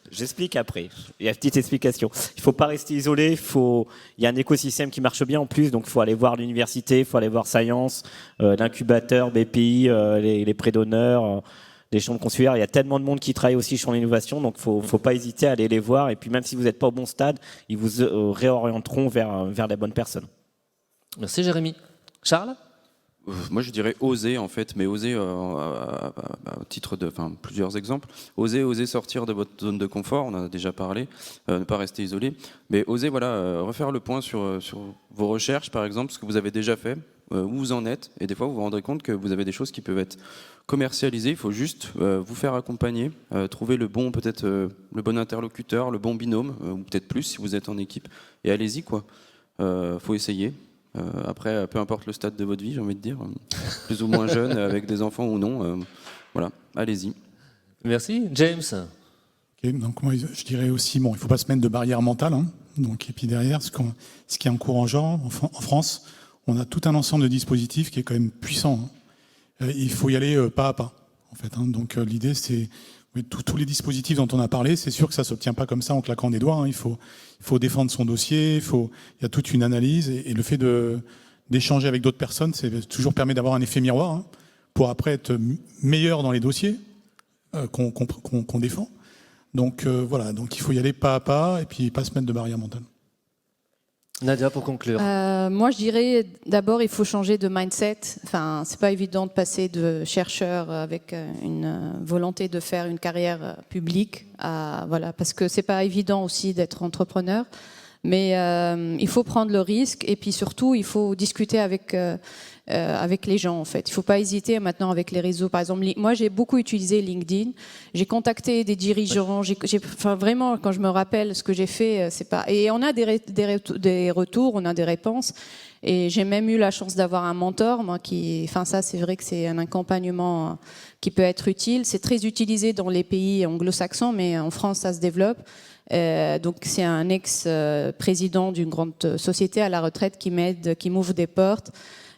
J'explique après. Il y a une petite explication. Il ne faut pas rester isolé. Il y a un écosystème qui marche bien en plus, donc il faut aller voir l'université, il faut aller voir Science, l'incubateur, BPI, les prêts d'honneur, les chambres consulaires. Il y a tellement de monde qui travaille aussi sur l'innovation, donc il ne faut pas hésiter à aller les voir. Et puis même si vous n'êtes pas au bon stade, ils vous réorienteront vers les bonnes personnes. Merci Jérémy. Charles ? Moi, je dirais oser, en fait, mais oser à titre de, plusieurs exemples. Oser sortir de votre zone de confort, on en a déjà parlé, ne pas rester isolé, mais oser, refaire le point sur vos recherches, par exemple, ce que vous avez déjà fait, où vous en êtes, et des fois, vous vous rendrez compte que vous avez des choses qui peuvent être commercialisées. Il faut juste vous faire accompagner, trouver le bon interlocuteur, le bon binôme, ou peut-être plus si vous êtes en équipe, et allez-y, quoi. Faut essayer. Après, peu importe le stade de votre vie, j'ai envie de dire, plus ou moins jeune, avec des enfants ou non, voilà, allez-y. Merci. James ? Okay, donc moi, je dirais aussi, il ne faut pas se mettre de barrière mentale. Donc, et puis derrière, ce qui est en cours en France, on a tout un ensemble de dispositifs qui est quand même puissant. Il faut y aller pas à pas, en fait. Donc l'idée, c'est... Tous les dispositifs dont on a parlé, c'est sûr que ça ne s'obtient pas comme ça en claquant des doigts. Il faut défendre son dossier, il y a toute une analyse. Et le fait d'échanger avec d'autres personnes, toujours permet d'avoir un effet miroir pour après être meilleur dans les dossiers qu'on défend. Donc voilà, donc il faut y aller pas à pas et puis pas se mettre de barrière mentale. Nadia, pour conclure. Moi, je dirais d'abord, il faut changer de mindset. Enfin, c'est pas évident de passer de chercheur avec une volonté de faire une carrière publique à voilà, parce que c'est pas évident aussi d'être entrepreneur. Mais il faut prendre le risque et puis surtout, il faut discuter avec les gens en fait. Il ne faut pas hésiter maintenant avec les réseaux. Par exemple, moi j'ai beaucoup utilisé LinkedIn. J'ai contacté des dirigeants. Enfin, vraiment, quand je me rappelle ce que j'ai fait, c'est pas. Et on a des retours, on a des réponses. Et j'ai même eu la chance d'avoir un mentor, moi Enfin, ça, c'est vrai que c'est un accompagnement qui peut être utile. C'est très utilisé dans les pays anglo-saxons, mais en France, ça se développe. Donc c'est un ex-président d'une grande société à la retraite qui m'aide, qui m'ouvre des portes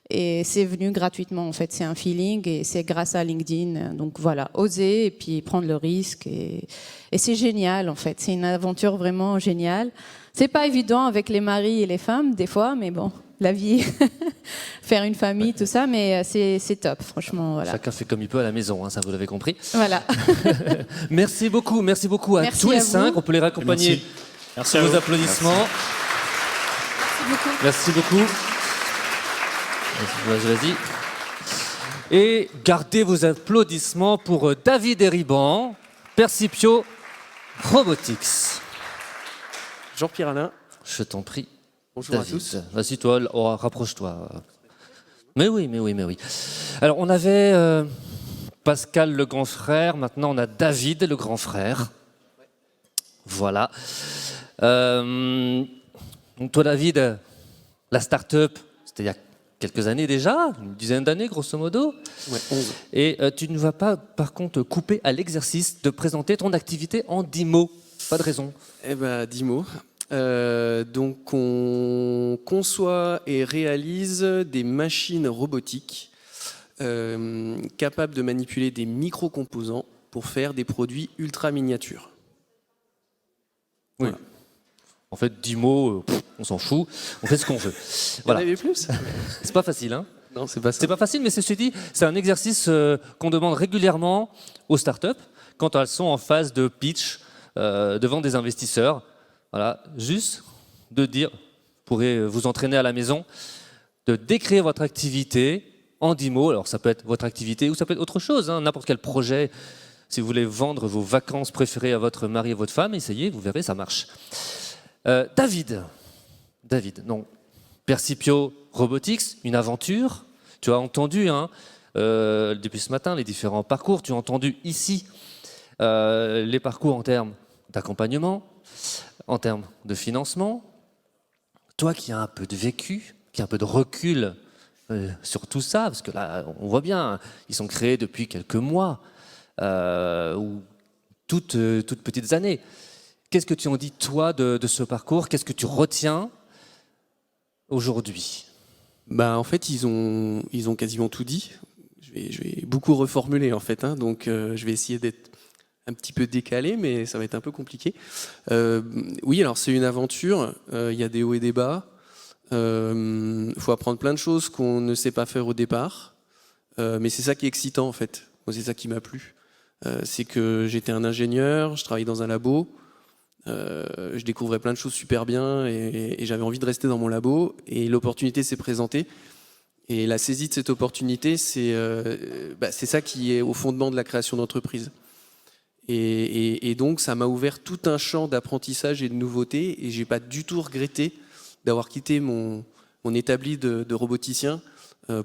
et c'est venu gratuitement en fait, c'est un feeling et c'est grâce à LinkedIn. Donc voilà, oser et puis prendre le risque et c'est génial en fait, c'est une aventure vraiment géniale. C'est pas évident avec les maris et les femmes des fois, mais bon, la vie, faire une famille, tout ça, mais c'est top, franchement. Voilà. Chacun fait comme il peut à la maison, hein, ça vous l'avez compris. Voilà. Merci beaucoup à Merci tous à les vous. 5. On peut les raccompagner. Merci Vos à vous. applaudissements. Merci beaucoup. Vas-y. Et gardez vos applaudissements pour David Heriban, Percipio Robotics. Jean-Pierre Alain, Je t'en prie. bonjour David. à tous. Vas-y, toi, rapproche-toi. Mais oui. Alors, on avait Pascal, le grand frère. Maintenant, on a David, le grand frère. Voilà. Donc, toi, David, la start-up, c'était il y a quelques années déjà, une dizaine d'années, grosso modo. Ouais, 11. Et tu ne vas pas, par contre, couper à l'exercice de présenter ton activité en 10 mots. Pas de raison. Eh ben, 10 mots. Donc, on conçoit et réalise des machines robotiques capables de manipuler des micro-composants pour faire des produits ultra miniatures. Oui. Voilà. En fait, 10 mots, on s'en fout. On fait ce qu'on veut. Vous en Voilà. avez plus? C'est pas facile, hein? Non, c'est pas ça. C'est pas facile, mais ceci dit, c'est un exercice qu'on demande régulièrement aux startups quand elles sont en phase de pitch devant des investisseurs. Voilà, juste de dire, vous pourrez vous entraîner à la maison, de décrire votre activité en 10 mots. Alors ça peut être votre activité ou ça peut être autre chose, hein, n'importe quel projet. Si vous voulez vendre vos vacances préférées à votre mari et votre femme, essayez, vous verrez, ça marche. David, non. Percipio Robotics, une aventure. Tu as entendu, hein, depuis ce matin, les différents parcours. Tu as entendu ici les parcours en termes d'accompagnement, en termes de financement. Toi qui as un peu de vécu, qui as un peu de recul sur tout ça, parce que là, on voit bien, ils sont créés depuis quelques mois, ou toutes petites années. Qu'est-ce que tu en dis, toi, de ce parcours? Qu'est-ce que tu retiens aujourd'hui? Bah, en fait, ils ont quasiment tout dit. Je vais beaucoup reformuler, en fait. Hein, donc, je vais essayer d'être un petit peu décalé, mais ça va être un peu compliqué. Oui, alors c'est une aventure. Il y a des hauts et des bas. Faut apprendre plein de choses qu'on ne sait pas faire au départ. Mais c'est ça qui est excitant, en fait. Moi, c'est ça qui m'a plu. C'est que j'étais un ingénieur, je travaillais dans un labo. Je découvrais plein de choses super bien et j'avais envie de rester dans mon labo et l'opportunité s'est présentée et la saisie de cette opportunité c'est ça qui est au fondement de la création d'entreprise et donc ça m'a ouvert tout un champ d'apprentissage et de nouveautés et j'ai pas du tout regretté d'avoir quitté mon établi de roboticien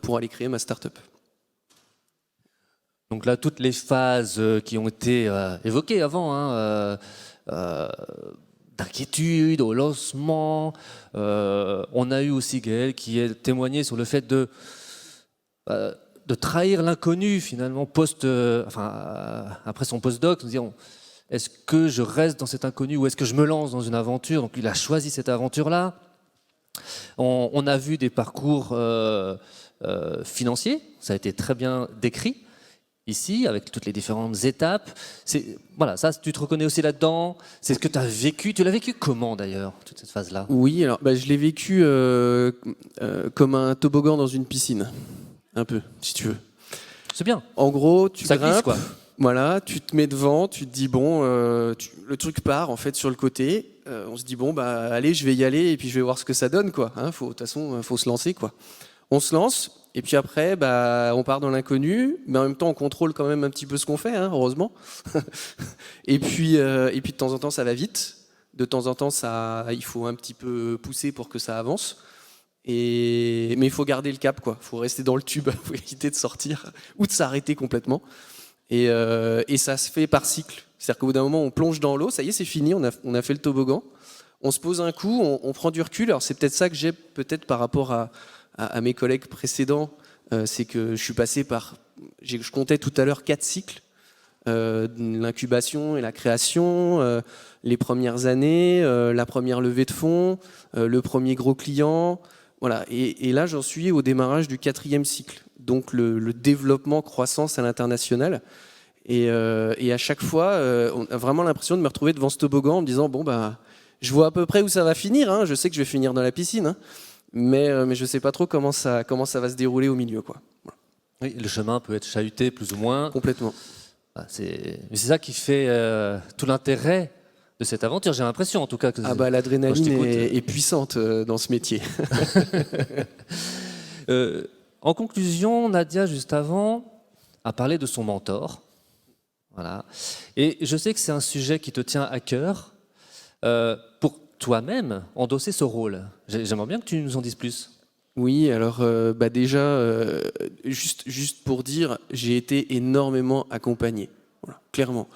pour aller créer ma start-up. Donc là, toutes les phases qui ont été évoquées avant, hein, d'inquiétude, au lancement. On a eu aussi Gaël qui a témoigné sur le fait de trahir l'inconnu finalement après son postdoc, nous disons est-ce que je reste dans cet inconnu ou est-ce que je me lance dans une aventure? Donc il a choisi cette aventure-là. On a vu des parcours financiers, ça a été très bien décrit. Ici, avec toutes les différentes étapes. Voilà, ça, tu te reconnais aussi là-dedans. C'est ce que tu as vécu. Tu l'as vécu comment, d'ailleurs, toute cette phase-là? Oui, alors je l'ai vécu comme un toboggan dans une piscine. Un peu, si tu veux. C'est bien. En gros, tu Ça glisse, grimpes. quoi. Voilà, tu te mets devant, tu te dis bon, le truc part en fait sur le côté. On se dit bon bah allez, je vais y aller et puis je vais voir ce que ça donne quoi. De toute façon, faut se lancer quoi. On se lance et puis après bah on part dans l'inconnu, mais en même temps on contrôle quand même un petit peu ce qu'on fait, heureusement. et puis de temps en temps ça va vite. De temps en temps il faut un petit peu pousser pour que ça avance. Mais il faut garder le cap quoi. Faut rester dans le tube, faut éviter de sortir ou de s'arrêter complètement. Et ça se fait par cycle. C'est-à-dire qu'au bout d'un moment, on plonge dans l'eau, ça y est, c'est fini, on a fait le toboggan. On se pose un coup, on prend du recul. Alors c'est peut-être ça que j'ai peut-être par rapport à mes collègues précédents, c'est que je suis passé par, je comptais tout à l'heure 4 cycles, l'incubation et la création, les premières années, la première levée de fonds, le premier gros client. Voilà. Et là, j'en suis au démarrage du 4e cycle. Donc le développement, croissance à l'international. Et à chaque fois, on a vraiment l'impression de me retrouver devant ce toboggan en me disant bon bah je vois à peu près où ça va finir. Je sais que je vais finir dans la piscine, mais je sais pas trop comment ça va se dérouler au milieu quoi. Voilà. Oui, le chemin peut être chahuté plus ou moins. Complètement. Mais c'est ça qui fait tout l'intérêt de cette aventure. J'ai l'impression en tout cas que l'adrénaline est puissante dans ce métier. En conclusion, Nadia, juste avant, a parlé de son mentor. Voilà. Et je sais que c'est un sujet qui te tient à cœur. Pour toi-même, endosser ce rôle, j'aimerais bien que tu nous en dises plus. Oui, alors déjà, juste pour dire, j'ai été énormément accompagné. Voilà, clairement.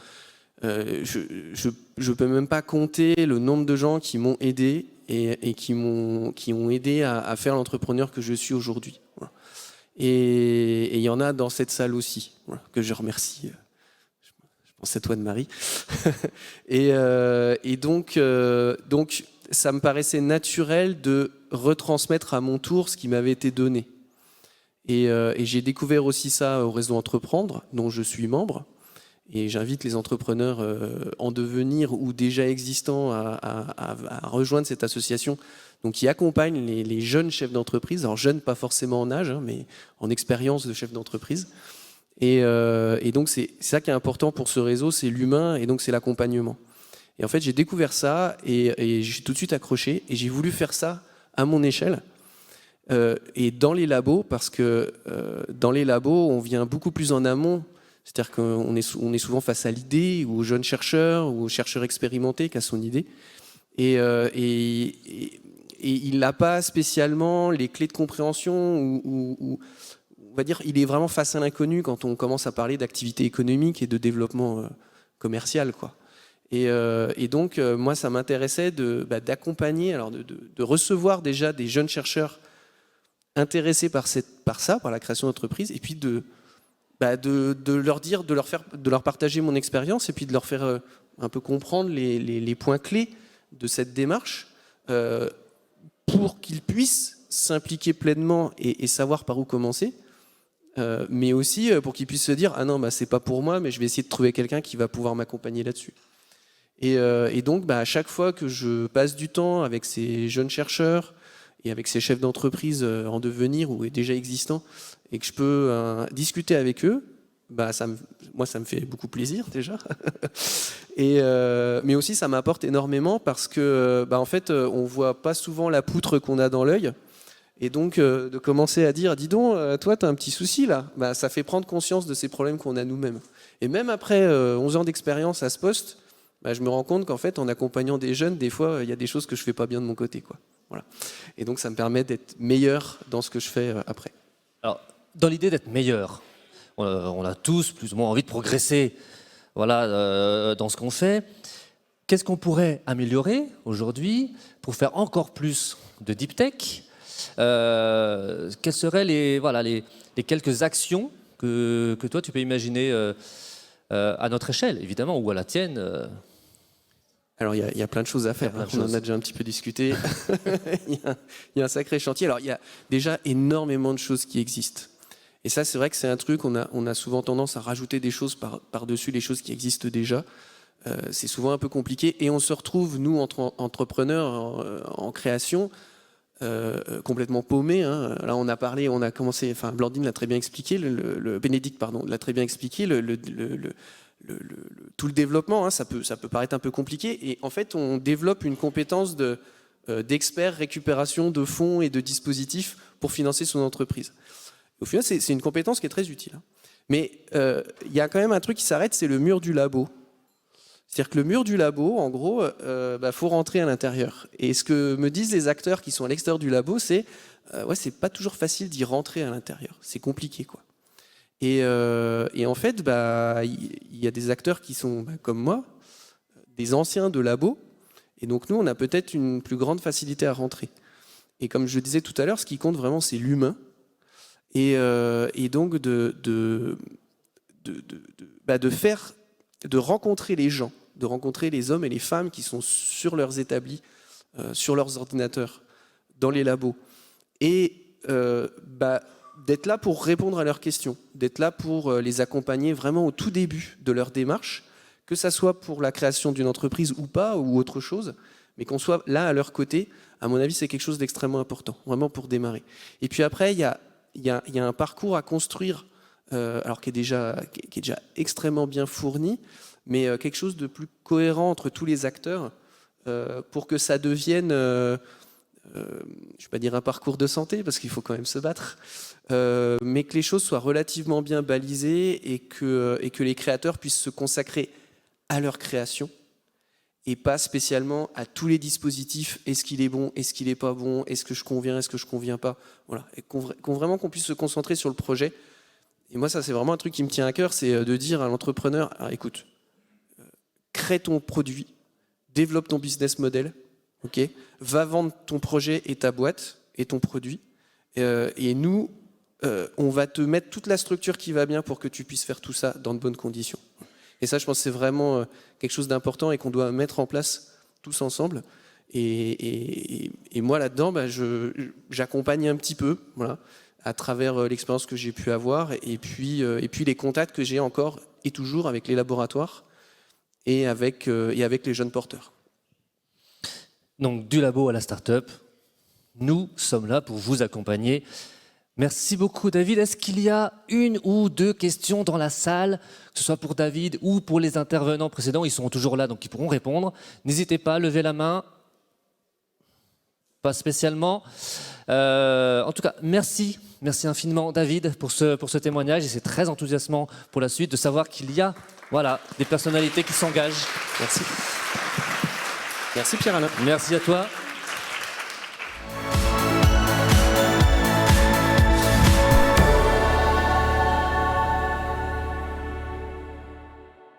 Je peux même pas compter le nombre de gens qui m'ont aidé et qui ont aidé à faire l'entrepreneur que je suis aujourd'hui. Voilà. Et il y en a dans cette salle aussi, voilà, que je remercie. Je pense à toi de Marie. et donc, ça me paraissait naturel de retransmettre à mon tour ce qui m'avait été donné. Et j'ai découvert aussi ça au réseau Entreprendre, dont je suis membre. Et j'invite les entrepreneurs en devenir ou déjà existants à rejoindre cette association, donc qui accompagne les jeunes chefs d'entreprise. Alors jeunes, pas forcément en âge, mais en expérience de chef d'entreprise. Et donc c'est ça qui est important pour ce réseau, c'est l'humain et donc c'est l'accompagnement. Et en fait j'ai découvert ça et je suis tout de suite accroché et j'ai voulu faire ça à mon échelle. Et dans les labos, parce que dans les labos on vient beaucoup plus en amont. C'est-à-dire qu'on est souvent face à l'idée, ou au jeune chercheur, ou au chercheur expérimenté qui a son idée. Et il n'a pas spécialement les clés de compréhension, ou on va dire il est vraiment face à l'inconnu quand on commence à parler d'activité économique et de développement commercial, quoi. Et donc, moi, ça m'intéressait d'accompagner, alors de recevoir déjà des jeunes chercheurs intéressés par ça, par la création d'entreprise, et puis de leur dire, de leur partager mon expérience et puis de leur faire un peu comprendre les points clés de cette démarche pour qu'ils puissent s'impliquer pleinement et savoir par où commencer, mais aussi pour qu'ils puissent se dire ah non c'est pas pour moi, mais je vais essayer de trouver quelqu'un qui va pouvoir m'accompagner là-dessus. Et donc à chaque fois que je passe du temps avec ces jeunes chercheurs et avec ces chefs d'entreprise en devenir ou déjà existants, et que je peux discuter avec eux, moi ça me fait beaucoup plaisir déjà. Mais aussi ça m'apporte énormément parce que en fait on voit pas souvent la poutre qu'on a dans l'œil. Et donc de commencer à dire dis donc toi tu as un petit souci là, ça fait prendre conscience de ces problèmes qu'on a nous-mêmes. Et même après 11 ans d'expérience à ce poste, je me rends compte qu'en fait en accompagnant des jeunes, des fois il y a des choses que je fais pas bien de mon côté, quoi. Voilà. Et donc ça me permet d'être meilleur dans ce que je fais après. Alors, dans l'idée d'être meilleur, on a tous plus ou moins envie de progresser, voilà, dans ce qu'on fait. Qu'est-ce qu'on pourrait améliorer aujourd'hui pour faire encore plus de deep tech? Quelles seraient les quelques actions que toi tu peux imaginer à notre échelle, évidemment, ou à la tienne? Alors il y a plein de choses à faire, on en a déjà un petit peu discuté. Il y a un sacré chantier. Alors il y a déjà énormément de choses qui existent. Et ça c'est vrai que c'est un truc, on a souvent tendance à rajouter des choses par-dessus les choses qui existent déjà. C'est souvent un peu compliqué et on se retrouve, nous, entrepreneurs en création, complètement paumés. Hein. Là, on a commencé, enfin, Blandine l'a très bien expliqué, Bénédicte, pardon, l'a très bien expliqué, tout le développement, hein, ça peut paraître un peu compliqué. Et en fait, on développe une compétence d'expert récupération de fonds et de dispositifs pour financer son entreprise. Au final, c'est une compétence qui est très utile. Hein. Mais il y a quand même un truc qui s'arrête, c'est le mur du labo. C'est-à-dire que le mur du labo, en gros, faut rentrer à l'intérieur. Et ce que me disent les acteurs qui sont à l'extérieur du labo, c'est c'est pas toujours facile d'y rentrer à l'intérieur. C'est compliqué, quoi. Et en fait, il y a des acteurs qui sont comme moi, des anciens de labo. Et donc nous, on a peut-être une plus grande facilité à rentrer. Et comme je le disais tout à l'heure, ce qui compte vraiment, c'est l'humain. Et donc de rencontrer les gens, de rencontrer les hommes et les femmes qui sont sur leurs établis, sur leurs ordinateurs, dans les labos. Et d'être là pour répondre à leurs questions, d'être là pour les accompagner vraiment au tout début de leur démarche, que ça soit pour la création d'une entreprise ou pas, ou autre chose, mais qu'on soit là à leur côté, à mon avis, c'est quelque chose d'extrêmement important, vraiment pour démarrer. Et puis après, il y a un parcours à construire, alors qui est déjà extrêmement bien fourni, mais quelque chose de plus cohérent entre tous les acteurs, pour que ça devienne, je ne vais pas dire un parcours de santé, parce qu'il faut quand même se battre, mais que les choses soient relativement bien balisées et que les créateurs puissent se consacrer à leur création et pas spécialement à tous les dispositifs. Est-ce qu'il est bon, est-ce qu'il n'est pas bon, est-ce que je conviens, est-ce que je conviens pas, voilà. Et vraiment qu'on puisse se concentrer sur le projet. Et moi, ça, c'est vraiment un truc qui me tient à cœur, c'est de dire à l'entrepreneur, écoute, crée ton produit, développe ton business model, okay, va vendre ton projet et ta boîte et ton produit, et nous, on va te mettre toute la structure qui va bien pour que tu puisses faire tout ça dans de bonnes conditions. Et ça, je pense que c'est vraiment quelque chose d'important et qu'on doit mettre en place tous ensemble. Et moi, là-dedans, j'accompagne un petit peu, voilà, à travers l'expérience que j'ai pu avoir et puis les contacts que j'ai encore et toujours avec les laboratoires et avec les jeunes porteurs. Donc, du labo à la start-up, nous sommes là pour vous accompagner. Merci beaucoup, David. Est-ce qu'il y a une ou deux questions dans la salle, que ce soit pour David ou pour les intervenants précédents? Ils seront toujours là, donc ils pourront répondre. N'hésitez pas, levez la main. Pas spécialement. En tout cas, merci infiniment, David, pour ce témoignage. Et c'est très enthousiasmant pour la suite de savoir qu'il y a des personnalités qui s'engagent. Merci. Merci Pierre-Alain. Merci à toi.